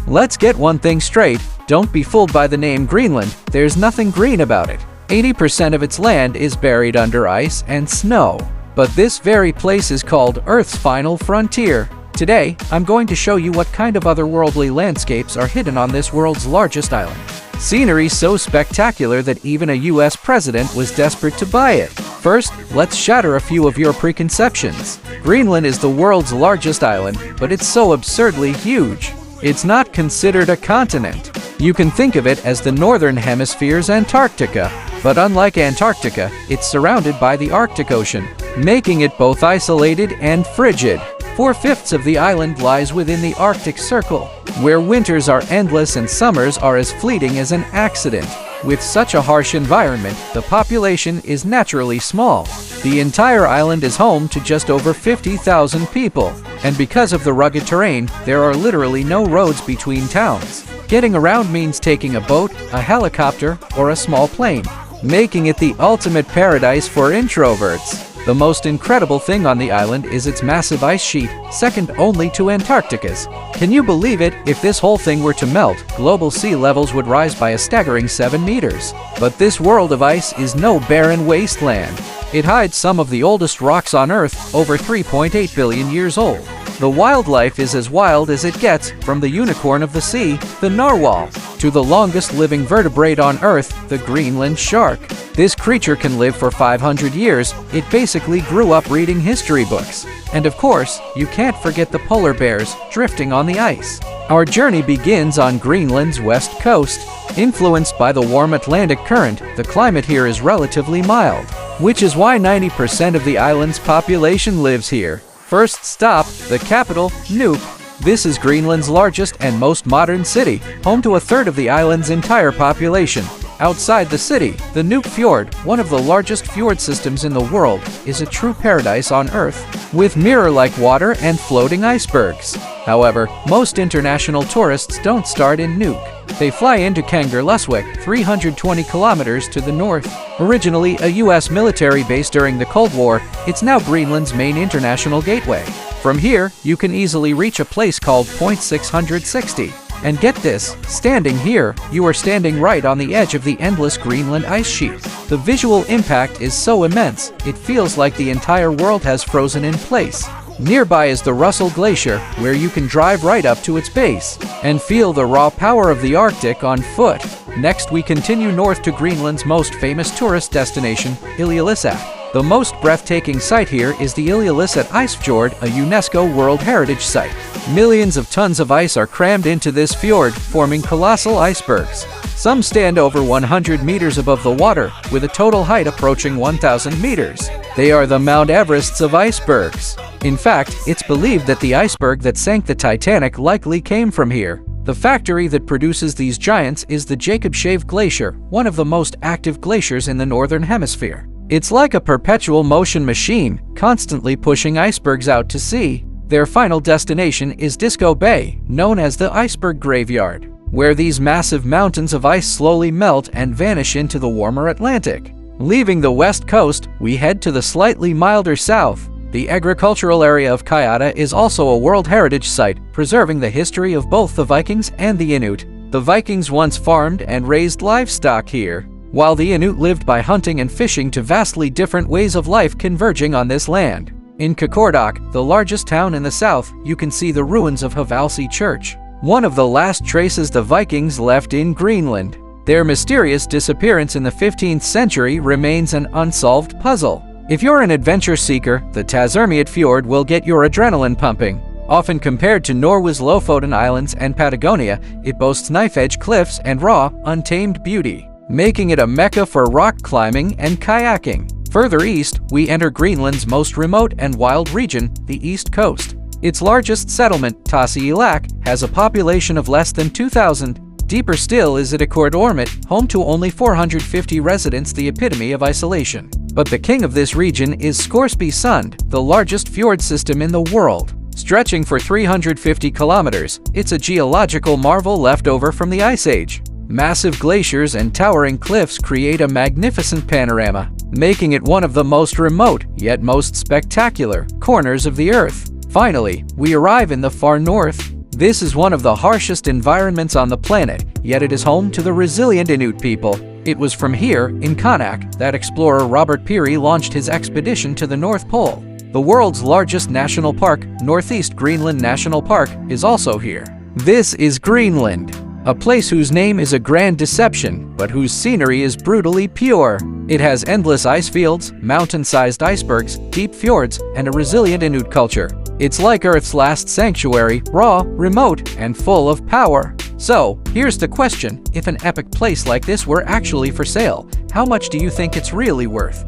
Let's get one thing straight, don't be fooled by the name Greenland, there's nothing green about it. 80% of its land is buried under ice and snow. But this very place is called Earth's final frontier. Today, I'm going to show you what kind of otherworldly landscapes are hidden on this world's largest island. Scenery so spectacular that even a US president was desperate to buy it. First, let's shatter a few of your preconceptions. Greenland is the world's largest island, but it's so absurdly huge. It's not considered a continent. You can think of it as the northern hemisphere's Antarctica. But unlike Antarctica, it's surrounded by the Arctic Ocean, making it both isolated and frigid. 4/5 of the island lies within the Arctic Circle, where winters are endless and summers are as fleeting as an accident. With such a harsh environment, the population is naturally small. The entire island is home to just over 50,000 people, and because of the rugged terrain, there are literally no roads between towns. Getting around means taking a boat, a helicopter, or a small plane, making it the ultimate paradise for introverts. The most incredible thing on the island is its massive ice sheet, second only to Antarctica's. Can you believe it? If this whole thing were to melt, global sea levels would rise by a staggering 7 meters. But this world of ice is no barren wasteland. It hides some of the oldest rocks on Earth, over 3.8 billion years old. The wildlife is as wild as it gets, from the unicorn of the sea, the narwhal, to the longest living vertebrate on Earth, the Greenland shark. This creature can live for 500 years. It basically grew up reading history books. And of course, you can't forget the polar bears drifting on the ice. Our journey begins on Greenland's west coast. Influenced by the warm Atlantic current, the climate here is relatively mild, which is why 90% of the island's population lives here. First stop, the capital, Nuuk. This is Greenland's largest and most modern city, home to 1/3 of the island's entire population. Outside the city, the Nuuk Fjord, one of the largest fjord systems in the world, is a true paradise on Earth, with mirror-like water and floating icebergs. However, most international tourists don't start in Nuuk. They fly into Kangerlussuaq, 320 kilometers to the north. Originally a US military base during the Cold War, it's now Greenland's main international gateway. From here, you can easily reach a place called Point 660. And get this, standing here, you are standing right on the edge of the endless Greenland ice sheet. The visual impact is so immense, it feels like the entire world has frozen in place. Nearby is the Russell Glacier, where you can drive right up to its base and feel the raw power of the Arctic on foot. Next, we continue north to Greenland's most famous tourist destination, Ilulissat. The most breathtaking sight here is the Ilulissat Ice Fjord, a UNESCO World Heritage Site. Millions of tons of ice are crammed into this fjord, forming colossal icebergs. Some stand over 100 meters above the water, with a total height approaching 1,000 meters. They are the Mount Everests of icebergs. In fact, it's believed that the iceberg that sank the Titanic likely came from here. The factory that produces these giants is the Jacob Shave Glacier, one of the most active glaciers in the Northern Hemisphere. It's like a perpetual motion machine, constantly pushing icebergs out to sea. Their final destination is Disco Bay, known as the Iceberg Graveyard, where these massive mountains of ice slowly melt and vanish into the warmer Atlantic. Leaving the west coast, we head to the slightly milder south. The agricultural area of Kayata is also a World Heritage Site, preserving the history of both the Vikings and the Inuit. The Vikings once farmed and raised livestock here, while the Inuit lived by hunting and fishing, to vastly different ways of life converging on this land. In Qaqortoq, the largest town in the south, you can see the ruins of Hvalsey Church, one of the last traces the Vikings left in Greenland. Their mysterious disappearance in the 15th century remains an unsolved puzzle. If you're an adventure seeker, the Tazermiat Fjord will get your adrenaline pumping. Often compared to Norway's Lofoten Islands and Patagonia, it boasts knife-edge cliffs and raw, untamed beauty, making it a mecca for rock climbing and kayaking. Further east, we enter Greenland's most remote and wild region, the East Coast. Its largest settlement, Tasiilaq, has a population of less than 2,000. Deeper still is Qaqortoq, home to only 450 residents, the epitome of isolation. But the king of this region is Scoresby Sund, the largest fjord system in the world. Stretching for 350 kilometers, it's a geological marvel left over from the Ice Age. Massive glaciers and towering cliffs create a magnificent panorama, making it one of the most remote, yet most spectacular, corners of the Earth. Finally, we arrive in the far north. This is one of the harshest environments on the planet, yet it is home to the resilient Inuit people. It was from here, in Qaanaaq, that explorer Robert Peary launched his expedition to the North Pole. The world's largest national park, Northeast Greenland National Park, is also here. This is Greenland, a place whose name is a grand deception, but whose scenery is brutally pure. It has endless ice fields, mountain-sized icebergs, deep fjords, and a resilient Inuit culture. It's like Earth's last sanctuary, raw, remote, and full of power. So, here's the question: if an epic place like this were actually for sale, how much do you think it's really worth?